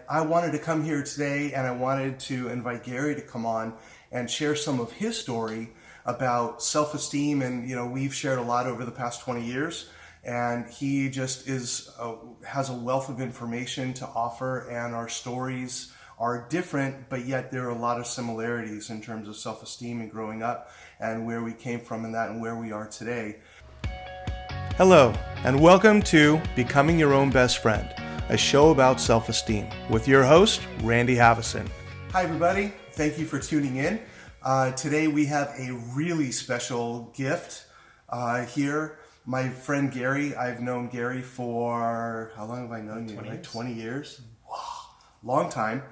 I wanted to come here today and I wanted to invite Gary to come on and share some of his story about self-esteem. And, we've shared a lot over the past 20 years, and he just has a wealth of information to offer, and our stories are different, but yet there are a lot of similarities in terms of self-esteem and growing up and where we came from in that and where we are today. Hello, and welcome to Becoming Your Own Best Friend, a show about self-esteem with your host, Randy Haveson. Hi, everybody. Thank you for tuning in. Today we have a really special gift here. My friend Gary, I've known Gary for, how long have I known you? 20 like years. 20 years? Wow, long time.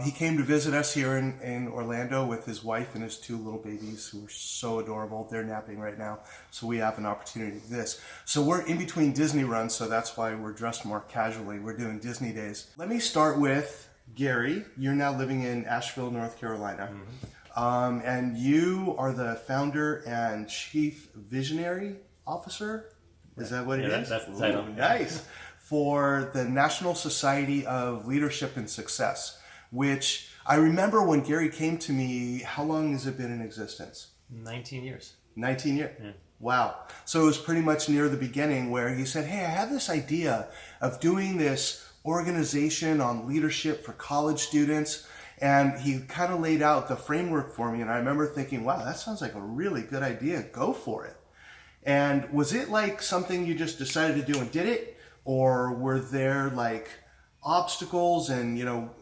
He came to visit us here in Orlando with his wife and his two little babies who are so adorable. They're napping right now, so we have an opportunity to do this. So we're in between Disney runs, so that's why we're dressed more casually. We're doing Disney days. Let me start with Gary. You're now living in Asheville, North Carolina. Mm-hmm. And you are the founder and chief visionary officer. Is that what it is? That's the title. Nice. For the National Society of Leadership and Success, which I remember when Gary came to me, how long has it been in existence? 19 years. 19 years? Yeah. Wow. So it was pretty much near the beginning where he said, hey, I have this idea of doing this organization on leadership for college students. And he kind of laid out the framework for me. And I remember thinking, wow, that sounds like a really good idea. Go for it. And was it like something you just decided to do and did it? Or were there like obstacles and,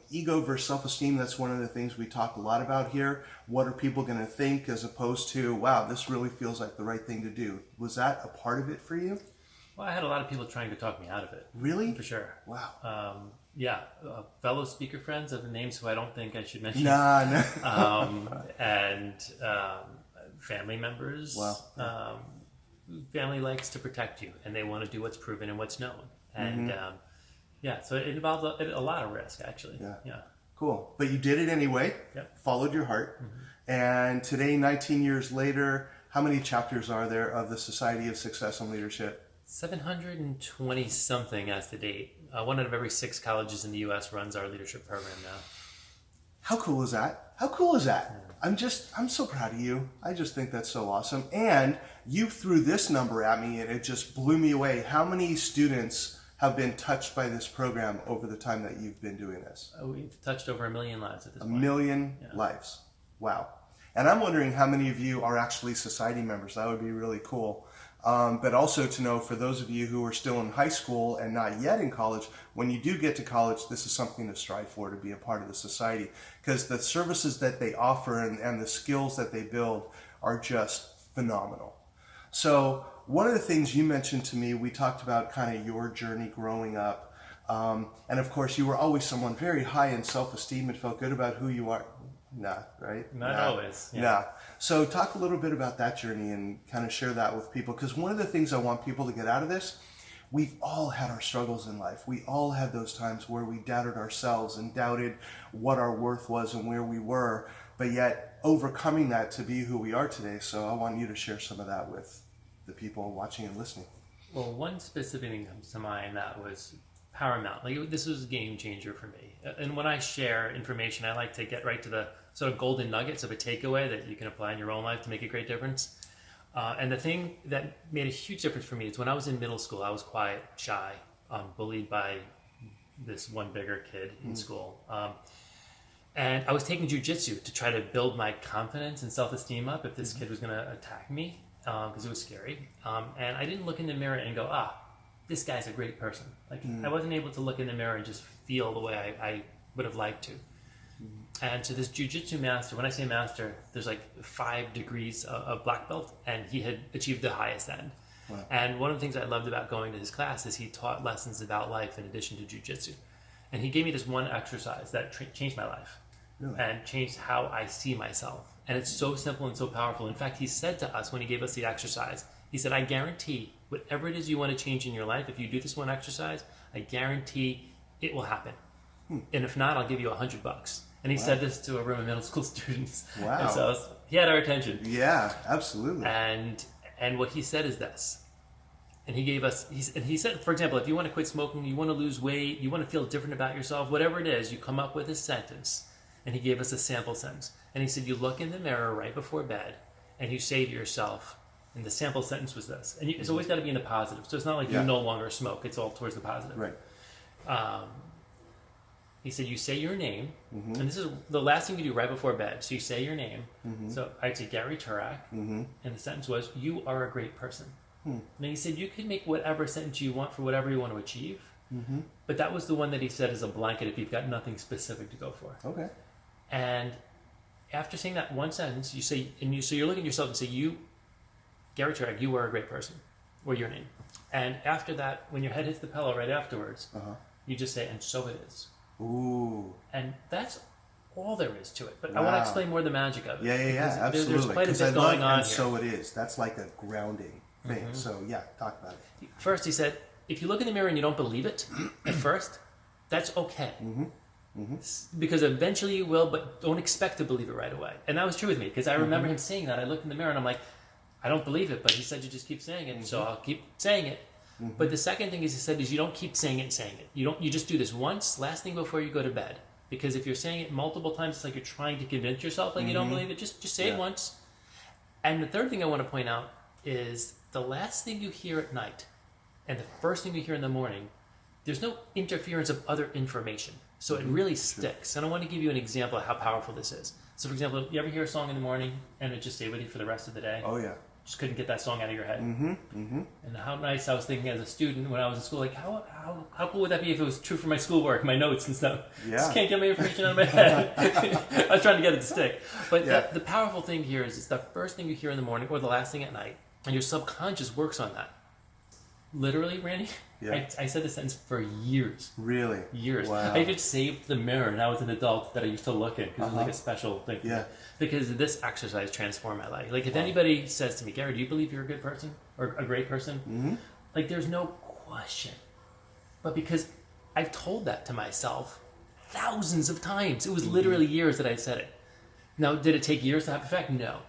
ego versus self-esteem? That's one of the things we talk a lot about here. What are people going to think as opposed to, wow, this really feels like the right thing to do? Was that a part of it for you? Well, I had a lot of people trying to talk me out of it. Really? For sure. Wow. Fellow speaker friends of the names who I don't think I should mention. Nah. And family members. Wow. Family likes to protect you, and they want to do what's proven and what's known. And so it involved a lot of risk, actually. Yeah. Cool. But you did it anyway. Yep. Followed your heart. Mm-hmm. And today, 19 years later, how many chapters are there of the Society of Success and Leadership? 720 something as to date. One out of every 6 colleges in the U.S. runs our leadership program now. How cool is that? Yeah. I'm so proud of you. I just think that's so awesome. And you threw this number at me and it just blew me away. How many students have been touched by this program over the time that you've been doing this? We've touched over 1 million lives at this point. 1 million lives. Wow. And I'm wondering how many of you are actually society members. That would be really cool. But also to know, for those of you who are still in high school and not yet in college, when you do get to college, this is something to strive for, to be a part of the society. Because the services that they offer and the skills that they build are just phenomenal. So one of the things you mentioned to me, we talked about kind of your journey growing up. And of course, you were always someone very high in self-esteem and felt good about who you are. Nah, right? Not always. Yeah. Nah. So talk a little bit about that journey and kind of share that with people. Because one of the things I want people to get out of this, we've all had our struggles in life. We all had those times where we doubted ourselves and doubted what our worth was and where we were, but yet overcoming that to be who we are today. So I want you to share some of that with the people watching and listening. Well, one specific thing comes to mind that was paramount. This was a game changer for me. And when I share information, I like to get right to the sort of golden nuggets of a takeaway that you can apply in your own life to make a great difference. And the thing that made a huge difference for me is when I was in middle school, I was quiet, shy, bullied by this one bigger kid in school. And I was taking jujitsu to try to build my confidence and self-esteem up if this kid was going to attack me, because it was scary. And I didn't look in the mirror and go, this guy's a great person. I wasn't able to look in the mirror and just feel the way I would have liked to. And so this jiu-jitsu master, when I say master, there's 5 degrees of black belt, and he had achieved the highest end. Wow. And one of the things I loved about going to his class is he taught lessons about life in addition to jiu-jitsu. And he gave me this one exercise that changed my life. Really? And changed how I see myself. And it's so simple and so powerful. In fact, he said to us when he gave us the exercise, he said, I guarantee whatever it is you want to change in your life, if you do this one exercise, I guarantee it will happen. And if not, I'll give you $100. And he said this to a room of middle school students. Wow. And he had our attention. Yeah, absolutely. And what he said is this: And he gave us, he said, for example, if you want to quit smoking, you want to lose weight, you want to feel different about yourself, whatever it is, you come up with a sentence. And he gave us a sample sentence. And he said, you look in the mirror right before bed and you say to yourself, and the sample sentence was this. And it's always got to be in the positive. So it's not like you no longer smoke. It's all towards the positive. Right. He said, you say your name. And this is the last thing you do right before bed. So you say your name. So I'd say Gary Tuerack. And the sentence was, you are a great person. And he said, you can make whatever sentence you want for whatever you want to achieve. But that was the one that he said is a blanket if you've got nothing specific to go for. Okay. And after saying that one sentence, you say, so you're looking at yourself and say, you, Gary Tuerack, you are a great person, or your name. And after that, when your head hits the pillow right afterwards, you just say, and so it is. Ooh. And that's all there is to it. But I want to explain more the magic of it. Yeah, absolutely. There's quite a bit going on here. So it is. That's like a grounding thing. So yeah, talk about it. First, he said, if you look in the mirror and you don't believe it at first, that's okay. Because eventually you will, but don't expect to believe it right away. And that was true with me, because I remember him saying that. I looked in the mirror and I'm like, I don't believe it, but he said you just keep saying it, so I'll keep saying it. But the second thing he said is you don't keep saying it and saying it. You just do this once, last thing before you go to bed. Because if you're saying it multiple times, it's like you're trying to convince yourself like you don't believe it. Just say it once. And the third thing I want to point out is the last thing you hear at night and the first thing you hear in the morning, there's no interference of other information. So it really sticks. And I want to give you an example of how powerful this is. So for example, you ever hear a song in the morning and it just stay with you for the rest of the day? Oh yeah. Just couldn't get that song out of your head. And how nice I was thinking as a student when I was in school, like how cool would that be if it was true for my schoolwork, my notes and stuff. Yeah. Just can't get my information out of my head. I was trying to get it to stick. But the powerful thing here is it's the first thing you hear in the morning or the last thing at night, and your subconscious works on that. Literally, Randy, I said this sentence for years. Really? Years. Wow. I even saved the mirror, and I was an adult that I used to look in because it was like a special thing. Yeah. Because this exercise transformed my life. Like if anybody says to me, Gary, do you believe you're a good person or a great person? Like there's no question. But because I've told that to myself thousands of times. It was literally years that I said it. Now, did it take years to have effect? No.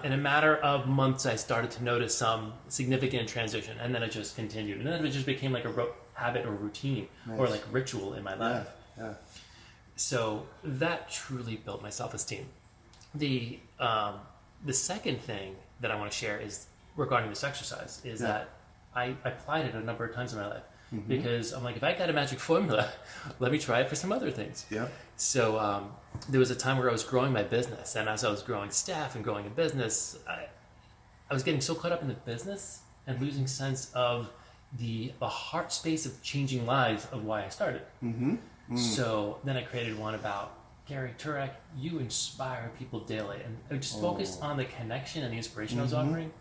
In a matter of months, I started to notice some significant transition, and then it just continued. And then it just became like a habit or routine or like ritual in my life. Yeah. So that truly built my self-esteem. The second thing that I want to share is regarding this exercise is that I applied it a number of times in my life because I'm like, if I got a magic formula, let me try it for some other things. Yeah. So there was a time where I was growing my business, and as I was growing staff and growing a business, I was getting so caught up in the business and losing sense of the heart space of changing lives of why I started. So then I created one about Gary Tuerack, you inspire people daily. And I just focused on the connection and the inspiration I was offering.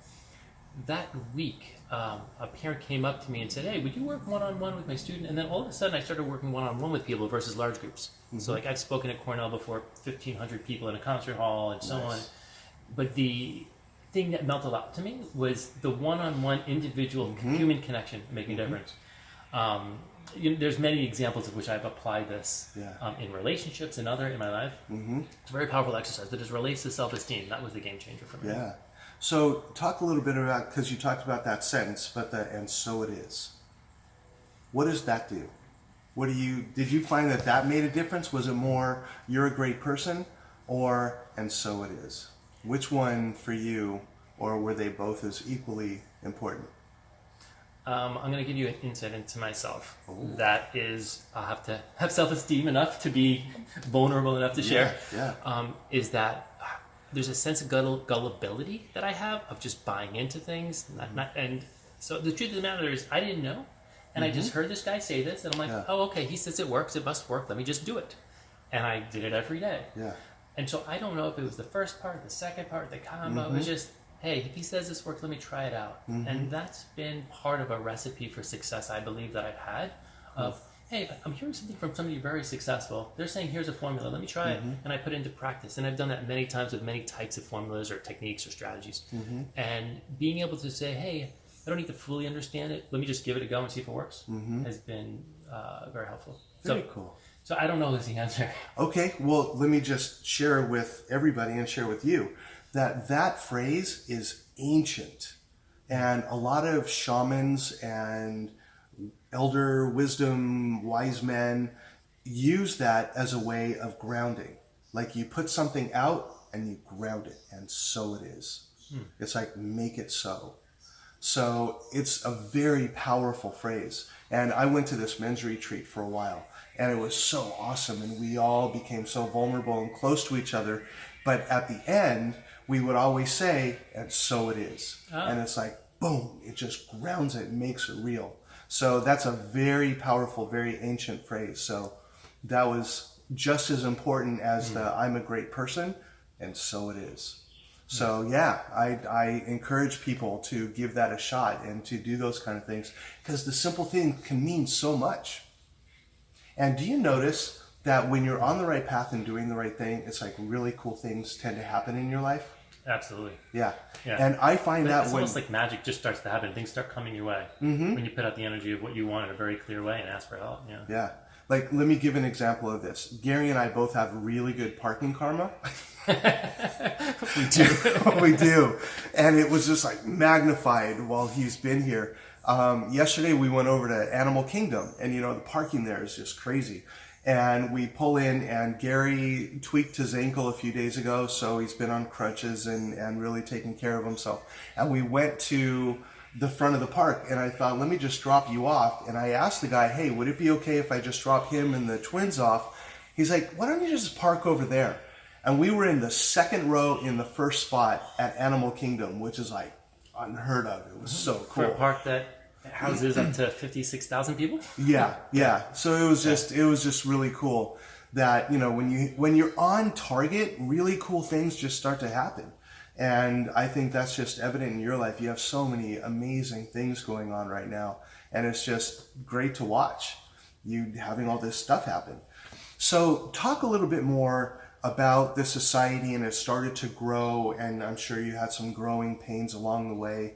That week, a parent came up to me and said, hey, would you work one-on-one with my student? And then all of a sudden I started working one-on-one with people versus large groups. So like I've spoken at Cornell before, 1,500 people in a concert hall and so on. But the thing that meant a lot to me was the one-on-one individual human connection making a difference. There's many examples of which I've applied this in relationships and other in my life. It's a very powerful exercise that just relates to self-esteem. That was the game changer for me. Yeah. So talk a little bit about, because you talked about that sentence, but and so it is. What does that do? Did you find that made a difference? Was it more, you're a great person, or and so it is? Which one for you, or were they both as equally important? I'm going to give you an insight into myself. That is, I'll have to have self-esteem enough to be vulnerable enough to share. Is that there's a sense of gullibility that I have of just buying into things. And so the truth of the matter is I didn't know. And I just heard this guy say this. And I'm like, oh, okay, he says it works. It must work. Let me just do it. And I did it every day. And so I don't know if it was the first part, the second part, the combo. It was just, hey, if he says this works, let me try it out. And that's been part of a recipe for success I believe that I've had of, hey, I'm hearing something from somebody very successful. They're saying, here's a formula, let me try it. And I put it into practice. And I've done that many times with many types of formulas or techniques or strategies. And being able to say, hey, I don't need to fully understand it. Let me just give it a go and see if it works has been very helpful. Very cool. So I don't know is the answer. Okay, well, let me just share with everybody and share with you that phrase is ancient. And a lot of shamans and elder wisdom, wise men use that as a way of grounding. Like you put something out and you ground it, and so it is. It's like, make it so. So it's a very powerful phrase. And I went to this men's retreat for a while, and it was so awesome. And we all became so vulnerable and close to each other. But at the end, we would always say, and so it is. And it's like, boom, it just grounds it and makes it real. So that's a very powerful, very ancient phrase. So that was just as important as the I'm a great person, and so it is. So yeah, I encourage people to give that a shot and to do those kind of things, because the simple thing can mean so much. And do you notice that when you're on the right path and doing the right thing, it's like really cool things tend to happen in your life? Absolutely. Yeah. And I find that it's when almost like magic just starts to happen. Things start coming your way when you put out the energy of what you want in a very clear way and ask for help. Yeah. Yeah. Like, let me give an example of this. Gary and I both have really good parking karma. We do. We do. And it was just like magnified while he's been here. Yesterday we went over to Animal Kingdom, and you know, the parking there is just crazy. And we pull in, and Gary tweaked his ankle a few days ago, so he's been on crutches and really taking care of himself. And we went to the front of the park, and I thought, let me just drop you off. And I asked the guy, hey, would it be okay if I just drop him and the twins off? He's like, why don't you just park over there? And we were in the second row in the first spot at Animal Kingdom, which is like unheard of. It was so cool. For a park that houses up to 56,000 people? Yeah. So it was just really cool that, you know, when you're on target, really cool things just start to happen. And I think that's just evident in your life. You have so many amazing things going on right now, and it's just great to watch you having all this stuff happen. So talk a little bit more about the society, and it started to grow, and I'm sure you had some growing pains along the way.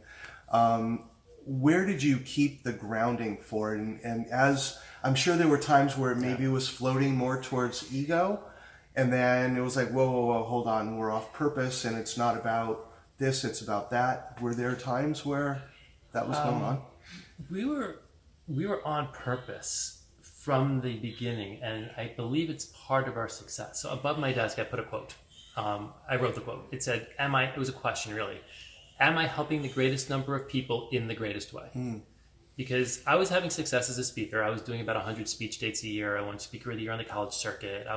Where did you keep the grounding for it? And as I'm sure there were times where maybe it was floating more towards ego, and then it was like, whoa, hold on, we're off purpose, and it's not about this, it's about that. Were there times where that was going on? We were on purpose from the beginning, and I believe it's part of our success. So above my desk, I put a quote. I wrote the quote. It said, it was a question really, am I helping the greatest number of people in the greatest way? Because I was having success as a speaker. I was doing about 100 speech dates a year. I won Speaker of the Year on the college circuit. I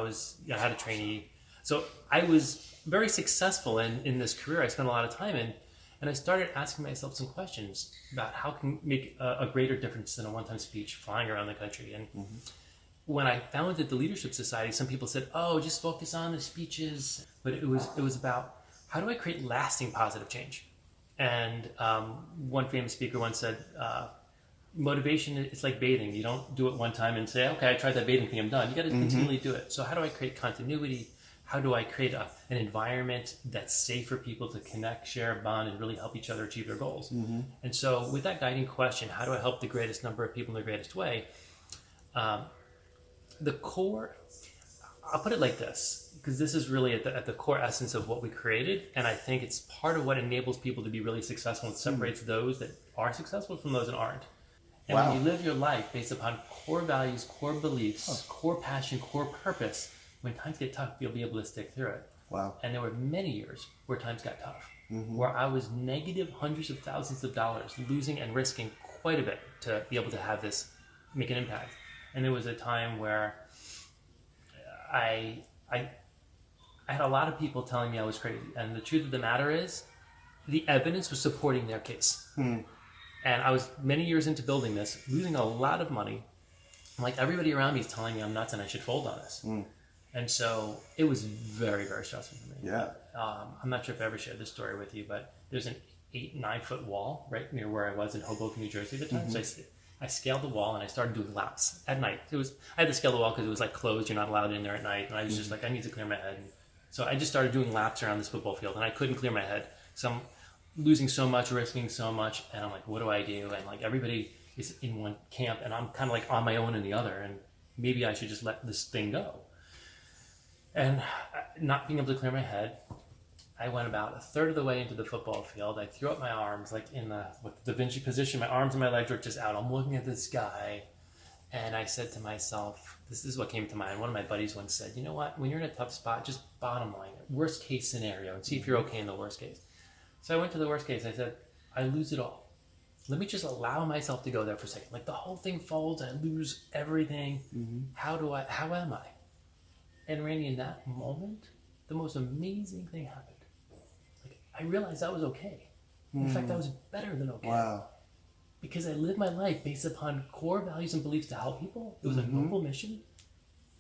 had a trainee. So I was very successful in this career. I spent a lot of time in. And I started asking myself some questions about how can make a greater difference than a one-time speech flying around the country. And when I founded the Leadership Society, some people said, oh, just focus on the speeches. But it was about, how do I create lasting positive change? And one famous speaker once said, motivation is like bathing. You don't do it one time and say, okay, I tried that bathing thing, I'm done. You got to continually do it. So how do I create continuity? How do I create an environment that's safe for people to connect, share, bond, and really help each other achieve their goals? And so with that guiding question, how do I help the greatest number of people in the greatest way? The core, I'll put it like this, because this is really at the core essence of what we created. And I think it's part of what enables people to be really successful and separates those that are successful from those that aren't. And when you live your life based upon core values, core beliefs, core passion, core purpose, when times get tough, you'll be able to stick through it. Wow. And there were many years where times got tough, where I was negative hundreds of thousands of dollars, losing and risking quite a bit to be able to have this make an impact. And there was a time where I had a lot of people telling me I was crazy. And the truth of the matter is, the evidence was supporting their case. And I was many years into building this, losing a lot of money. Like everybody around me is telling me I'm nuts and I should fold on this. And so it was very, very stressful for me. Yeah. I'm not sure if I ever shared this story with you, but there's an 8-9 foot wall right near where I was in Hoboken, New Jersey at the time. So I scaled the wall and I started doing laps at night. I had to scale the wall because it was like closed. You're not allowed in there at night. And I was just like, I need to clear my head. And so I just started doing laps around this football field and I couldn't clear my head. So I'm losing so much, risking so much. And I'm like, what do I do? And like everybody is in one camp and I'm kind of like on my own in the other. And maybe I should just let this thing go. And not being able to clear my head, I went about a third of the way into the football field. I threw up my arms, like in the Da Vinci position. My arms and my legs were just out. I'm looking at the sky, and I said to myself, this is what came to mind. One of my buddies once said, you know what? When you're in a tough spot, just bottom line it. Worst case scenario, and see if you're okay in the worst case. So I went to the worst case. I said, I lose it all. Let me just allow myself to go there for a second. Like the whole thing folds, I lose everything. How am I? And Randy, in that moment, the most amazing thing happened. I realized that was okay. In fact, that was better than okay. Wow. Because I lived my life based upon core values and beliefs to help people. It was a noble mission.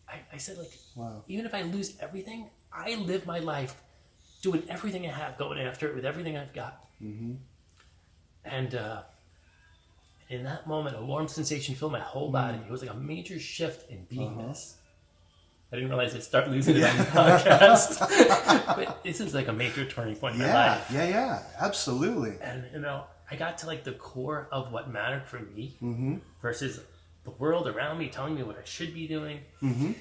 I said, like, wow. Even if I lose everything, I live my life doing everything I have, going after it with everything I've got. And in that moment, a warm sensation filled my whole body. It was like a major shift in beingness. I didn't realize I'd start losing it on the podcast. But this is like a major turning point in my life. Yeah, absolutely. And, I got to like the core of what mattered for me versus the world around me telling me what I should be doing. And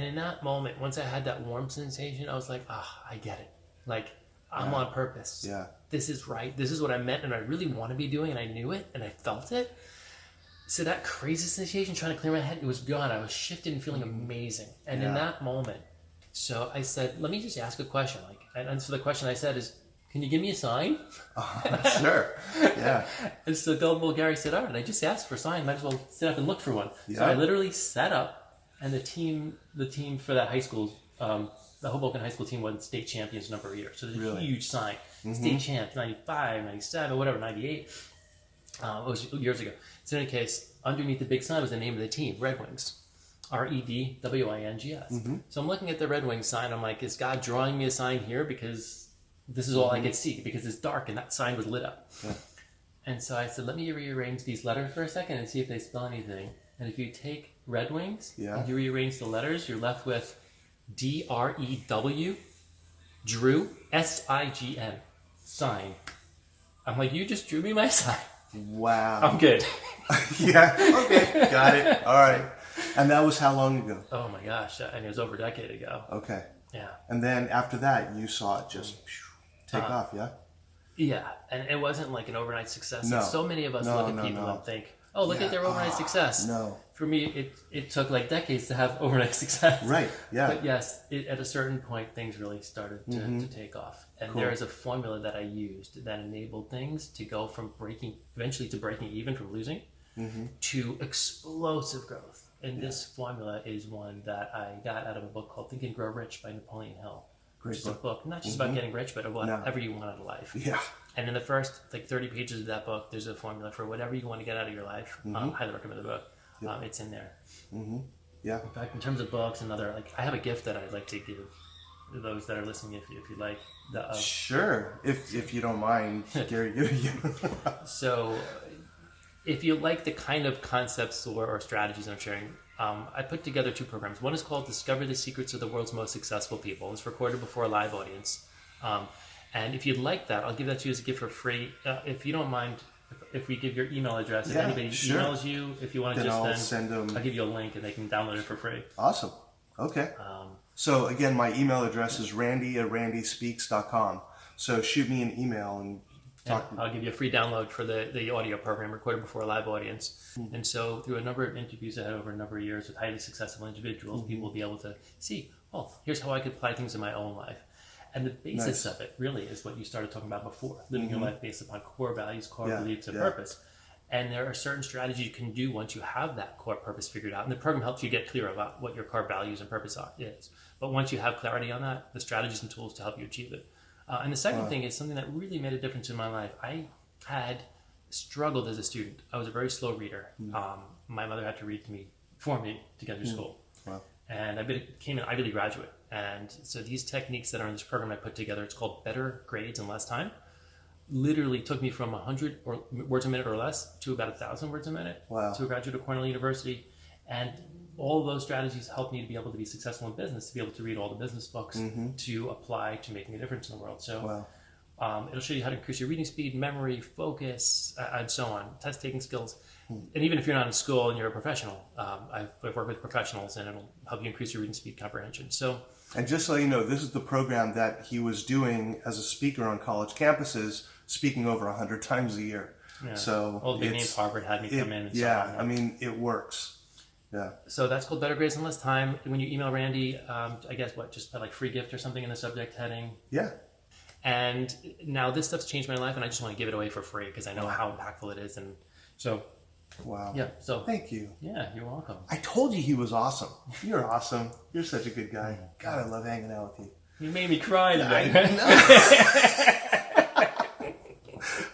in that moment, once I had that warm sensation, I was like, I get it. Like, I'm on purpose. Yeah. This is right. This is what I meant and I really want to be doing, and I knew it and I felt it. So that crazy sensation trying to clear my head, it was gone. I was shifted and feeling amazing. And in that moment, so I said, let me just ask a question. And so the question I said is, can you give me a sign? Sure. Yeah. And so gullible Gary said, all right, I just asked for a sign. Might as well sit up and look for one. Yeah. So I literally sat up, and the team for that high school, the Hoboken high school team won state champions a number of years. So there's a huge sign. State champ, 95, 97, whatever, 98. It was years ago. So in any case, underneath the big sign was the name of the team, Red Wings. REDWINGS. So I'm looking at the Red Wings sign. I'm like, is God drawing me a sign here? Because this is all I could see, because it's dark and that sign was lit up. Yeah. And so I said, let me rearrange these letters for a second and see if they spell anything. And if you take Red Wings and you rearrange the letters, you're left with DREW, Drew, SIGN, sign. I'm like, you just drew me my sign. Wow. I'm good. Yeah. Okay. Got it. All right. And that was how long ago? Oh my gosh. And it was over a decade ago. Okay. Yeah. And then after that, you saw it just take off, yeah? Yeah. And it wasn't like an overnight success. No. So many of us look at people and think, oh, look at their overnight success. No. For me, it took like decades to have overnight success. Right. Yeah. But yes, at a certain point, things really started to take off. And there is a formula that I used that enabled things to go from eventually to breaking even from losing, to explosive growth. And this formula is one that I got out of a book called Think and Grow Rich by Napoleon Hill. Great Which is a book, not just about getting rich, but of whatever you want out of life. Yeah. And in the first 30 pages of that book, there's a formula for whatever you want to get out of your life. Highly recommend the book. It's in there. Yeah. In fact, in terms of books and other, I have a gift that I'd like to give those that are listening, if you'd like. Sure, if you don't mind, Gary. So, if you like the kind of concepts or strategies I'm sharing, I put together 2 programs. One is called Discover the Secrets of the World's Most Successful People. It's recorded before a live audience. And if you'd like that, I'll give that to you as a gift for free. If you don't mind, if we give your email address, if anybody emails you, if you want to I'll give you a link and they can download it for free. Awesome. Okay. So again, my email address is randy@randyspeaks.com. So shoot me an email and talk. I'll give you a free download for the audio program recorded before a live audience. And so through a number of interviews I had over a number of years with highly successful individuals, people will be able to see, here's how I could apply things in my own life. And the basis of it really is what you started talking about before, living your life based upon core values, core beliefs, and purpose. And there are certain strategies you can do once you have that core purpose figured out. And the program helps you get clear about what your core values and purpose is. But once you have clarity on that, the strategies and tools to help you achieve it. And the second thing is something that really made a difference in my life. I had struggled as a student. I was a very slow reader. My mother had to read to me for me to get through school. Wow. And I became an Ivy League graduate. And so these techniques that are in this program I put together, it's called Better Grades in Less Time, literally took me from 100 words a minute or less to about 1,000 words a minute to a graduate of Cornell University. And all of those strategies helped me to be able to be successful in business, to be able to read all the business books, to apply to making a difference in the world. So It'll show you how to increase your reading speed, memory, focus, and so on, test taking skills. And even if you're not in school and you're a professional, I've worked with professionals, and it'll help you increase your reading speed, comprehension. So, and just so you know, this is the program that he was doing as a speaker on college campuses, speaking over 100 times a year. yeah. So all the big names, Harvard had me come in. And yeah, so on. I mean, it works. Yeah. So that's called Better Grades in Less Time. When you email Randy, I guess just put like free gift or something in the subject heading. Yeah. And now this stuff's changed my life, and I just want to give it away for free because I know how impactful it is. And so, wow. Yeah. So thank you. Yeah, you're welcome. I told you he was awesome. You're awesome. You're such a good guy. God, I love hanging out with you. You made me cry today.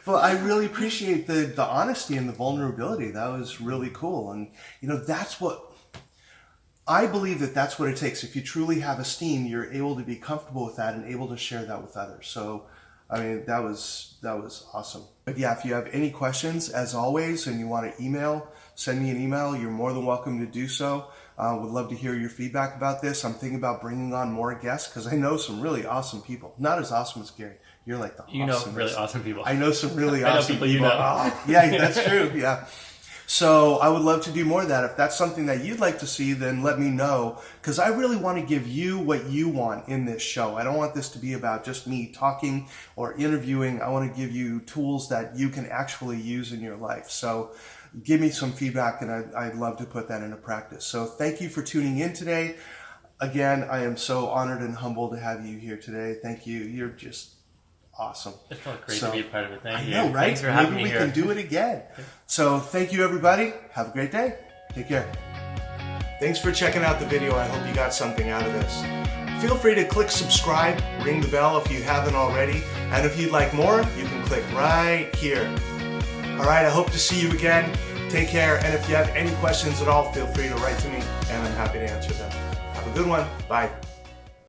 Well, I really appreciate the honesty and the vulnerability. That was really cool. And, that's what I believe that's what it takes. If you truly have esteem, you're able to be comfortable with that and able to share that with others. So, I mean, that was awesome. But yeah, if you have any questions, as always, and you want to send me an email, you're more than welcome to do so. Would love to hear your feedback about this. I'm thinking about bringing on more guests because I know some really awesome people. Not as awesome as Gary. You're like the awesomest. Really awesome people. I know some really awesome people. Oh, yeah, that's true. Yeah. So I would love to do more of that. If that's something that you'd like to see, then let me know, because I really want to give you what you want in this show. I don't want this to be about just me talking or interviewing. I want to give you tools that you can actually use in your life. So give me some feedback, and I'd love to put that into practice. So thank you for tuning in today. Again, I am so honored and humbled to have you here today. Thank you. You're just awesome. It felt great to be a part of it. Thank you. I know, right? Thanks for having me here. Maybe we can do it again. So thank you, everybody. Have a great day. Take care. Thanks for checking out the video. I hope you got something out of this. Feel free to click subscribe, ring the bell if you haven't already, and if you'd like more, you can click right here. All right, I hope to see you again. Take care, and if you have any questions at all, feel free to write to me, and I'm happy to answer them. Have a good one. Bye.